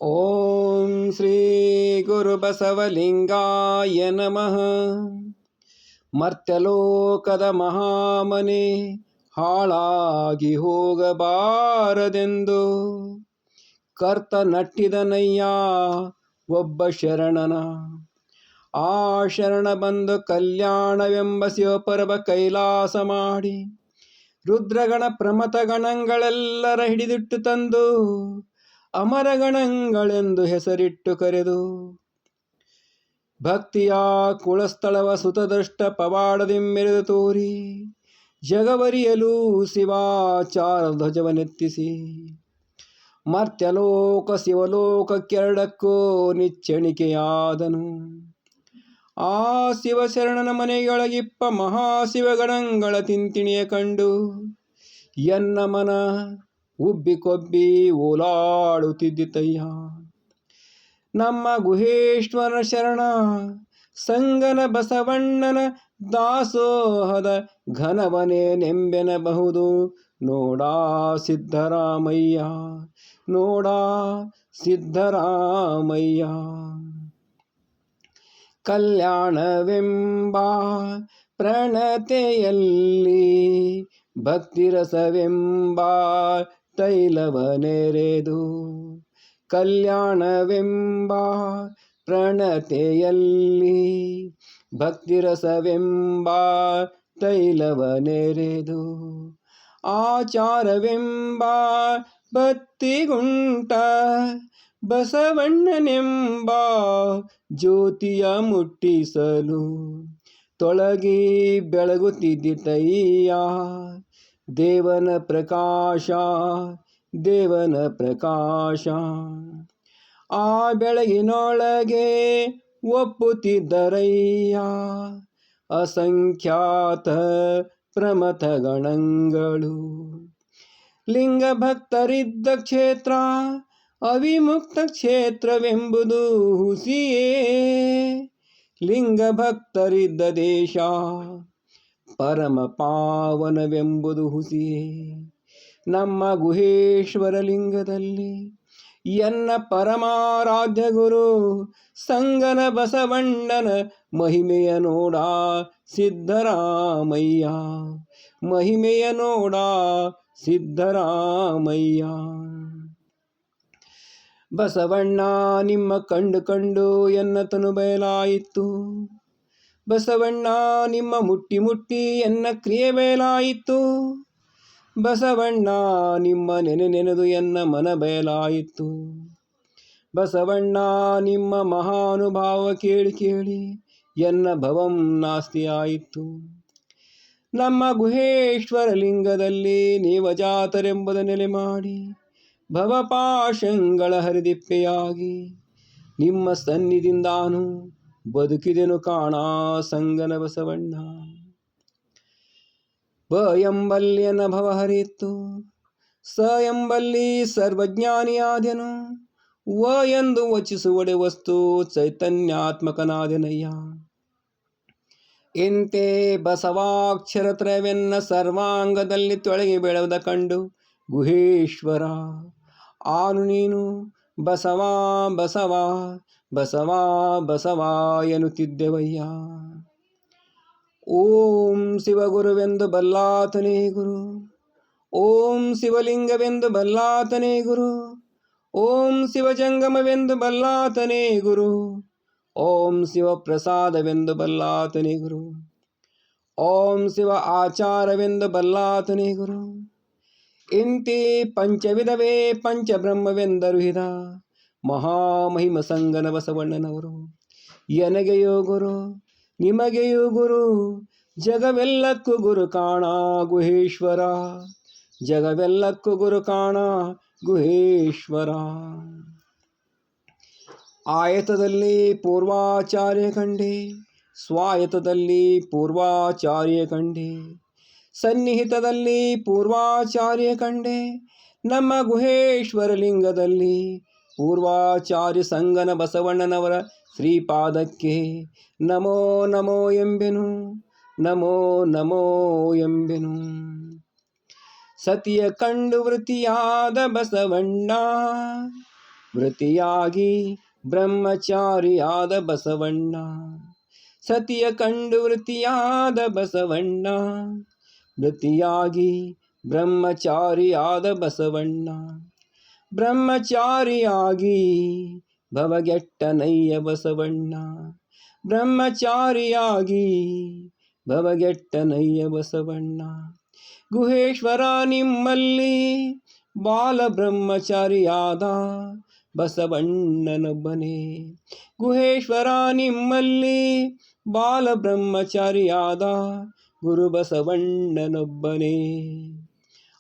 ಓಂ ಶ್ರೀ ಗುರು ಬಸವಲಿಂಗಾಯ ನಮಃ. ಮರ್ತ್ಯಲೋಕದ ಮಹಾಮನೆ ಹಾಳಾಗಿ ಹೋಗಬಾರದೆಂದು ಕರ್ತ ನಟ್ಟಿದನಯ್ಯ ಒಬ್ಬ ಶರಣನ. ಆ ಶರಣ ಬಂದು ಕಲ್ಯಾಣವೆಂಬ ಶಿವಪರ್ವ ಕೈಲಾಸ ಮಾಡಿ ರುದ್ರಗಣ ಪ್ರಮಥ ಗಣಗಳೆಲ್ಲರ ಹಿಡಿದಿಟ್ಟು ತಂದು ಅಮರಗಣಗಳೆಂದು ಹೆಸರಿಟ್ಟು ಕರೆದು ಭಕ್ತಿಯ ಕುಳಸ್ಥಳವ ಸುತದೃಷ್ಟ ಪವಾಡದೆಮ್ಮೆರೆದು ತೋರಿ ಜಗವರಿಯಲು ಶಿವಾಚಾರ ಧ್ವಜವನೆತ್ತಿಸಿ ಮರ್ತ್ಯಲೋಕ ಶಿವಲೋಕಕ್ಕೆರಡಕ್ಕೂ ನಿಚ್ಚಣಿಕೆಯಾದನು. ಆ ಶಿವಶರಣನ ಮನೆಯೊಳಗಿಪ್ಪ ಮಹಾಶಿವಗಣಗಳ ತಿಂತಿಣಿಯ ಕಂಡು ಎನ್ನ ಮನ ಉಬ್ಬಿಕೊಬ್ಬಿ ಓಲಾಡುತ್ತಿದ್ದಿತಯ್ಯ. ನಮ್ಮ ಗುಹೇಶ್ವರ ಶರಣ ಸಂಗನ ಬಸವಣ್ಣನ ದಾಸೋಹದ ಘನವನೇ ನೆಂಬೆನಬಹುದು. ನೋಡಾ ಸಿದ್ಧರಾಮಯ್ಯ, ನೋಡಾ ಸಿದ್ಧರಾಮಯ್ಯ. ಕಲ್ಯಾಣವೆಂಬ ಪ್ರಣತೆಯಲ್ಲಿ ಭಕ್ತಿರಸವೆಂಬ ತೈಲವನೆರೆದು, ಕಲ್ಯಾಣವೆಂಬ ಪ್ರಣತೆಯಲ್ಲಿ ಭಕ್ತಿರಸವೆಂಬ ತೈಲವನೆರೆದು, ಆಚಾರವೆಂಬ ಬತ್ತಿಗುಂಟ ಬಸವಣ್ಣನೆಂಬ ಜ್ಯೋತಿಯ ಮುಟ್ಟಿಸಲು ತೊಳಗಿ ಬೆಳಗುತ್ತಿದ್ದಿತಯ್ಯ. ದೇವನ ಪ್ರಕಾಶ, ದೇವನ ಪ್ರಕಾಶ. ಆ ಬೆಳಗಿನೊಳಗೆ ಒಪ್ಪುತ್ತಿದ್ದರಯ್ಯ ಅಸಂಖ್ಯಾತ ಪ್ರಮಥ ಗಣಗಳು. ಲಿಂಗ ಭಕ್ತರಿದ್ದ ಕ್ಷೇತ್ರ ಅವಿಮುಕ್ತ ಕ್ಷೇತ್ರವೆಂಬುದು ಹುಸಿಯೇ. ಲಿಂಗ ಭಕ್ತರಿದ್ದ ದೇಶ ಪರಮ ಪಾವನವೆಂಬುದು ಹುಸಿಯೇ. ನಮ್ಮ ಗುಹೇಶ್ವರ ಲಿಂಗದಲ್ಲಿ ಎನ್ನ ಪರಮಾರಾಧ್ಯ ಗುರು ಸಂಗನ ಬಸವಣ್ಣನ ಮಹಿಮೆಯ ನೋಡ ಸಿದ್ಧರಾಮಯ್ಯ, ಮಹಿಮೆಯ ನೋಡ ಸಿದ್ಧರಾಮಯ್ಯ. ಬಸವಣ್ಣ ನಿಮ್ಮ ಕಂಡು ಕಂಡು ಎನ್ನ ತನು ಬಯಲಾಯಿತು. ಬಸವಣ್ಣ ನಿಮ್ಮ ಮುಟ್ಟಿ ಮುಟ್ಟಿ ಎನ್ನ ಕ್ರಿಯೆ ಬಯಲಾಯಿತು. ಬಸವಣ್ಣ ನಿಮ್ಮ ನೆನೆದು ಎನ್ನ ಮನ ಬಯಲಾಯಿತು. ಬಸವಣ್ಣ ನಿಮ್ಮ ಮಹಾನುಭಾವ ಕೇಳಿ ಕೇಳಿ ಎನ್ನ ಭವಂ ನಾಸ್ತಿಯಾಯಿತು. ನಮ್ಮ ಗುಹೇಶ್ವರ ಲಿಂಗದಲ್ಲಿ ನೀವಜಾತರೆಂಬುದ ನೆಲೆ ಮಾಡಿ ಭವಪಾಶಂಗಳ ಹರಿದಿಪ್ಪೆಯಾಗಿ ನಿಮ್ಮ ಸನ್ನಿಧಿಂದಾನು ಬದುಕಿದೆನು ಕಾಣ ಸಂಗನ ಬಸವಣ್ಣ. ಬ ಎಂಬಲ್ಲಿ ಎನ್ನ ಭವ ಹರಿಯಿತು, ಸ ಎಂಬಲ್ಲಿ ಸರ್ವಜ್ಞಾನಿಯಾದೆನು, ವ ಎಂದು ವಚಿಸುವಡೆ ವಸ್ತು ಚೈತನ್ಯಾತ್ಮಕನಾದೆನಯ್ಯ. ಇಂತೆ ಬಸವಾಕ್ಷರತ್ರವೆನ್ನ ಸರ್ವಾಂಗದಲ್ಲಿ ತೊಳಗಿ ಬೆಳೆದ ಕಂಡು ಗುಹೇಶ್ವರ ಆನು ನೀನು ಬಸವ ಬಸವ ಬಸವ ಬಸವ ಎನ್ನುತ್ತಿದ್ದೆವಯ್ಯ. ಓಂ ಶಿವಗುರುವೆಂದು ಬಲ್ಲಾತನೇ ಗುರು, ಓಂ ಶಿವಲಿಂಗವೆಂದು ಬಲ್ಲಾತನೇ ಗುರು, ಓಂ ಶಿವಜಂಗಮವೆಂದು ಬಲ್ಲಾತನೇ ಗುರು, ಓಂ ಶಿವಪ್ರಸಾದವೆಂದು ಬಲ್ಲಾತನೇ ಗುರು, ಓಂ ಶಿವ ಆಚಾರವೆಂದು ಬಲ್ಲಾತನೇ ಗುರು. ಇಂತಿ ಪಂಚವಿಧವೇ ಪಂಚಬ್ರಹ್ಮವೆಂದರುಹಿದ ಮಹಾಮಹಿಮ ಸಂಗನ ಬಸವಣ್ಣನವರು. ಎನಗೆಯೋ ಗುರು, ನಿಮಗೆಯೋ ಗುರು, ಜಗವೆಲ್ಲಕ್ಕೂ ಗುರು ಕಾಣ ಗುಹೇಶ್ವರ, ಜಗವೆಲ್ಲಕ್ಕೂ ಗುರು ಕಾಣ ಗುಹೇಶ್ವರ. ಆಯತದಲ್ಲಿ ಪೂರ್ವಾಚಾರ್ಯ ಕಂಡೆ, ಸ್ವಾಯತದಲ್ಲಿ ಪೂರ್ವಾಚಾರ್ಯ ಕಂಡೆ, ಸನ್ನಿಹಿತದಲ್ಲಿ ಪೂರ್ವಾಚಾರ್ಯ ಕಂಡೆ. ನಮ್ಮ ಗುಹೇಶ್ವರ ಲಿಂಗದಲ್ಲಿ ಪೂರ್ವಾಚಾರ್ಯ ಸಂಗನ ಬಸವಣ್ಣನವರ ಶ್ರೀಪಾದಕ್ಕೆ ನಮೋ ನಮೋ ಎಂಬೆನು, ನಮೋ ನಮೋ ಎಂಬೆನು. ಸತಿಯ ಕಂಡು ವೃತ್ತಿಯಾದ ಬಸವಣ್ಣ ವೃತ್ತಿಯಾಗಿ ಬ್ರಹ್ಮಚಾರಿಯಾದ ಬಸವಣ್ಣ. ಸತಿಯ ಕಂಡು ವೃತ್ತಿಯಾದ ಬಸವಣ್ಣ. ವೃತ್ತಿಯಾಗಿ ಬ್ರಹ್ಮಚಾರಿಯಾದ ಬಸವಣ್ಣ. ಬ್ರಹ್ಮಚಾರಿಯಾಗಿ ಭವಗೆಟ್ಟನಯ್ಯ ಬಸವಣ್ಣ. ಬ್ರಹ್ಮಚಾರಿಯಾಗಿ ಭವಗೆಟ್ಟನಯ್ಯ ಬಸವಣ್ಣ. ಗುಹೇಶ್ವರ ನಿಮ್ಮಲ್ಲಿ ಬಾಲ ಬ್ರಹ್ಮಚಾರಿಯಾದ ಬಸವಣ್ಣನೊಬ್ಬನೇ. ಗುಹೇಶ್ವರ ನಿಮ್ಮಲ್ಲಿ ಬಾಲ ಬ್ರಹ್ಮಚಾರಿಯಾದ ಗುರು ಬಸವಣ್ಣನೊಬ್ಬನೇ.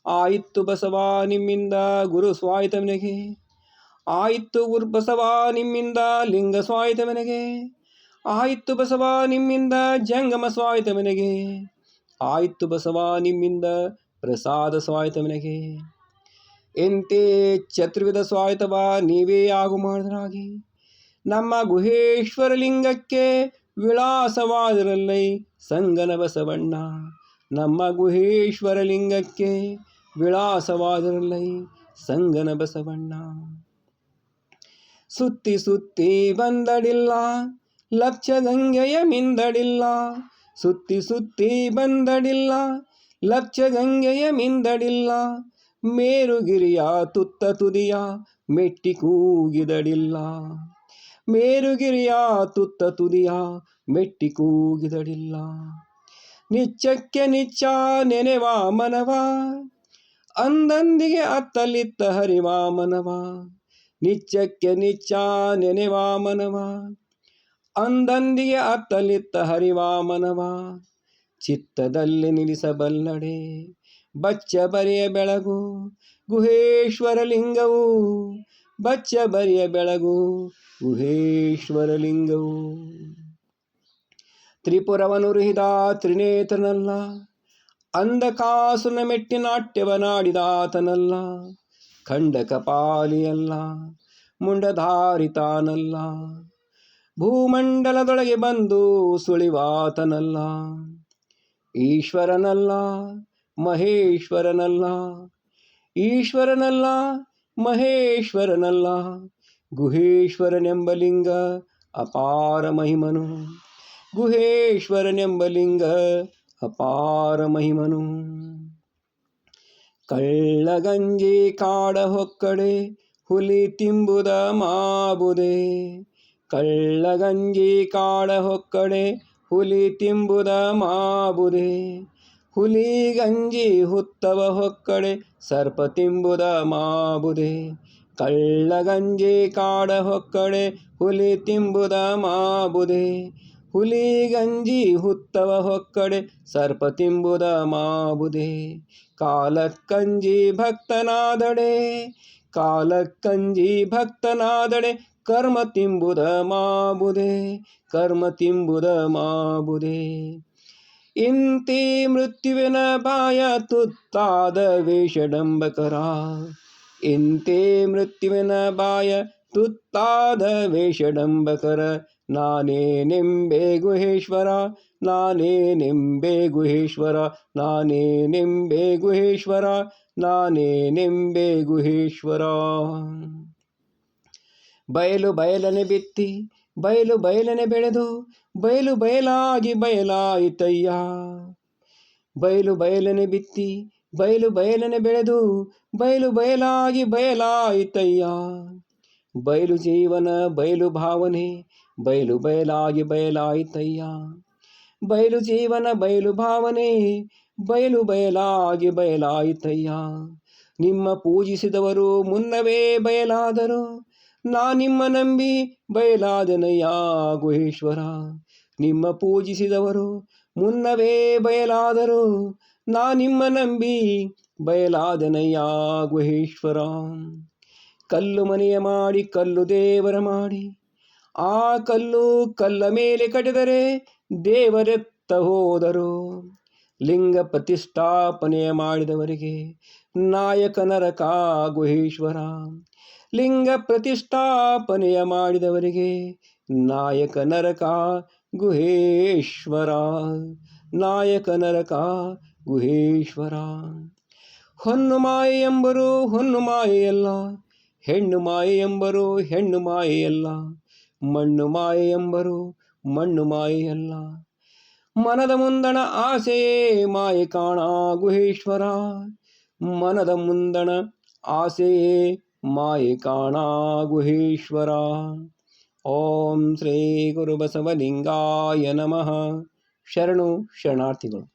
ಆಯಿತು ಬಸವ ನಿಮ್ಮಿಂದ ಗುರು ಸ್ವಾಯತವನಿಗೆ. ಆಯಿತು ಗುರು ಬಸವ ನಿಮ್ಮಿಂದ ಲಿಂಗ ಸ್ವಾಯತವನಿಗೆ. ಆಯಿತು ಬಸವ ನಿಮ್ಮಿಂದ ಜಂಗಮ ಸ್ವಾಯತವನಿಗೆ. ಆಯಿತು ಬಸವ ನಿಮ್ಮಿಂದ ಪ್ರಸಾದ ಸ್ವಾಯತವನಿಗೆ. ಎಂತೆ ಚತುರ್ವಿಧ ಸ್ವಾಯತವ ನೀವೇ ಆಗು ಮಾಡಿದ್ರಾಗಿ. ನಮ್ಮ ಗುಹೇಶ್ವರ ಲಿಂಗಕ್ಕೆ ವಿಳಾಸವಾದರಲ್ಲೈ ಸಂಗನ ಬಸವಣ್ಣ. ನಮ್ಮ ಗುಹೇಶ್ವರ ಲಿಂಗಕ್ಕೆ ವಿಳಾಸವಾದರಲ್ಲೈ ಸಂಗನ ಬಸವಣ್ಣ. ಸುತ್ತಿ ಸುತ್ತಿ ಬಂದಡಿಲ್ಲ ಲಕ್ಷ ಗಂಗೆಯ ಮಿಂದಡಿಲ್ಲ. ಸುತ್ತಿ ಸುತ್ತಿ ಬಂದಡಿಲ್ಲ ಲಕ್ಷ ಗಂಗೆಯ ಮಿಂದಡಿಲ್ಲ. ಮೇರುಗಿರಿಯ ತುತ್ತ ತುದಿಯ ಮೆಟ್ಟಿ ಕೂಗಿದಡಿಲ್ಲ. ಮೇರುಗಿರಿಯ ತುತ್ತ ತುದಿಯ ಮೆಟ್ಟಿ ಕೂಗಿದಡಿಲ್ಲ. ನಿಚ್ಚಕ್ಕೆ ನಿಚ್ಚ ನೆನೆವ ಮನವ ಅಂದಂದಿಗೆ ಅತ್ತಲಿತ್ತ ಹರಿವ ಮನವ. ನಿಚ್ಚಕ್ಕೆ ನಿಚ್ಚ ನೆನೆವ ಮನವ ಅಂದಂದಿಗೆ ಅತ್ತಲಿತ್ತ ಹರಿವ ಮನವ. ಚಿತ್ತದಲ್ಲಿ ನಿಲ್ಲಿಸಬಲ್ಲಡೆ ಬಚ್ಚ ಬರಿಯ ಬೆಳಗು ಗುಹೇಶ್ವರ ಲಿಂಗವು. ಬಚ್ಚ ಬರಿಯ ಬೆಳಗು ಗುಹೇಶ್ವರ ಲಿಂಗವು. ತ್ರಿಪುರವನುರಿಹಿದ ತ್ರಿನೇತ್ರನಲ್ಲ. ಅಂಧಕಾಸುರನ ಮೆಟ್ಟಿ ನಾಟ್ಯವನಾಡಿದಾತನಲ್ಲ. ಖಂಡ ಕಪಾಲಿಯಲ್ಲ ಮುಂಡಧಾರಿತಾನಲ್ಲ. ಭೂಮಂಡಲದೊಳಗೆ ಬಂದು ಸುಳಿವಾತನಲ್ಲ. ಈಶ್ವರನಲ್ಲ ಮಹೇಶ್ವರನಲ್ಲ. ಈಶ್ವರನಲ್ಲ ಮಹೇಶ್ವರನಲ್ಲ. ಗುಹೇಶ್ವರನೆಂಬ ಲಿಂಗ ಅಪಾರ ಮಹಿಮನು. ಗುಹೇಶ್ವರನೆಂಬ ಲಿಂಗ ಅಪಾರ ಮಹಿಮನು. ಕಳ್ಳಗಂಜಿ ಕಾಡ ಹೊಕ್ಕಡೆ ಹುಲಿ ತಿಂಬುದ ಮಾಬುದೆ. ಕಳ್ಳಗಂಜಿ ಕಾಡ ಹೊಕ್ಕಡೆ ಹುಲಿ ತಿಂಬುದ ಮಾಬುದೆ. ಹುಲಿ ಗಂಜಿ ಹುತ್ತವ ಹೊಕ್ಕಡೆ ಸರ್ಪ ತಿಂಬುದ ಮಾಬುದೆ. ಕಳ್ಳಗಂಜಿ ಕಾಡ ಹೊಕ್ಕಡೆ ಹುಲಿ ತಿಂಬುದ ಮಾಬುದೆ. ಹುಲಿ ಗಂಜಿ ಹುತ್ತವ ಹೊಕ್ಕಡೆ ಸರ್ಪ ತಿಂಬುದ ಮಾಬುದೆ. ಕಾಲಕ್ಕಂಜಿ ಭಕ್ತನಾದಡೆ ಕಾಲಕ್ಕಂಜಿ ಭಕ್ತನಾದಡೆ ಕರ್ಮ ತಿಂಬುದ ಮಾಬುದೆ. ಕರ್ಮ ತಿಂಬುದ ಮಾಬುದೆ. ಇಂತಿ ಮೃತ್ಯುವಿನ ಬಾಯ ತುತ್ತಾದ ವೇಷಡಂಬಕರ. ಇಂತಿ ಮೃತ್ಯುವಿನ ಬಾಯ ತುತ್ತಾದ ವೇಷಡಂಬಕರ. ನಾನೇನೆಂಬೆ ಗುಹೇಶ್ವರ ನಾನೇನೆಂಬೆ ಗುಹೇಶ್ವರ. ನಾನೇನೆಂಬೆ ಗುಹೇಶ್ವರ ನಾನೇನೆಂಬೆ ಗುಹೇಶ್ವರ. ಬಯಲು ಬಯಲನೆ ಬಿತ್ತಿ ಬಯಲು ಬಯಲನೆ ಬೆಳೆದು ಬಯಲು ಬಯಲಾಗಿ ಬಯಲಾಯಿತಯ್ಯ. ಬಯಲು ಬಯಲನೆ ಬಿತ್ತಿ ಬಯಲು ಬಯಲನೆ ಬೆಳೆದು ಬಯಲು ಬಯಲಾಗಿ ಬಯಲಾಯಿತಯ್ಯ. ಬಯಲು ಜೀವನ ಬಯಲು ಭಾವನೆ ಬಯಲು ಬಯಲಾಗಿ ಬಯಲಾಯಿತಯ್ಯ. ಬಯಲು ಜೀವನ ಬಯಲು ಭಾವನೆ ಬಯಲು ಬಯಲಾಗಿ ಬಯಲಾಯಿತಯ್ಯ. ನಿಮ್ಮ ಪೂಜಿಸಿದವರು ಮುನ್ನವೇ ಬಯಲಾದರು. ನಾ ನಿಮ್ಮ ನಂಬಿ ಬಯಲಾದೆನಯ್ಯ ಗುಹೇಶ್ವರ. ನಿಮ್ಮ ಪೂಜಿಸಿದವರು ಮುನ್ನವೇ ಬಯಲಾದರು. ನಾ ನಿಮ್ಮ ನಂಬಿ ಬಯಲಾದೆನಯ್ಯ ಗುಹೇಶ್ವರ. ಕಲ್ಲು ಮನೆಯ ಮಾಡಿ ಕಲ್ಲು ದೇವರ ಮಾಡಿ ಆ ಕಲ್ಲು ಕಲ್ಲ ಮೇಲೆ ಕಟ್ಟಿದರೆ ದೇವರೆತ್ತ ಹೋದರು. ಲಿಂಗ ಪ್ರತಿಷ್ಠಾಪನೆಯ ಮಾಡಿದವರಿಗೆ ನಾಯಕ ನರಕ ಗುಹೇಶ್ವರ. ಲಿಂಗ ಪ್ರತಿಷ್ಠಾಪನೆಯ ಮಾಡಿದವರಿಗೆ ನಾಯಕ ನರಕ ಗುಹೇಶ್ವರ. ನಾಯಕ ನರಕ ಗುಹೇಶ್ವರ. ಹೊನ್ನು ಮಾಯೆ ಎಂಬರು ಹೊನ್ನು ಮಾಯೆಯಲ್ಲ. ಹೆಣ್ಣು ಮಾಯೆ ಎಂಬರು ಹೆಣ್ಣು ಮಾಯೆಯಲ್ಲ, ಮಣ್ಣು ಮಾಯೆ ಎಂಬರು ಮಣ್ಣು ಮಾಯೆಯಲ್ಲ. ಮನದ ಮುಂದಣ ಆಸೆಯೇ ಮಾಯೆ ಕಾಣ ಗುಹೇಶ್ವರ, ಮನದ ಮುಂದಣ ಆಸೆಯೇ ಮಾಯೆ ಕಾಣ ಗುಹೇಶ್ವರ. ಓಂ ಶ್ರೀ ಗುರು ಬಸವಲಿಂಗಾಯ ನಮಃ. ಶರಣು ಶರಣಾರ್ಥಿಗಳು.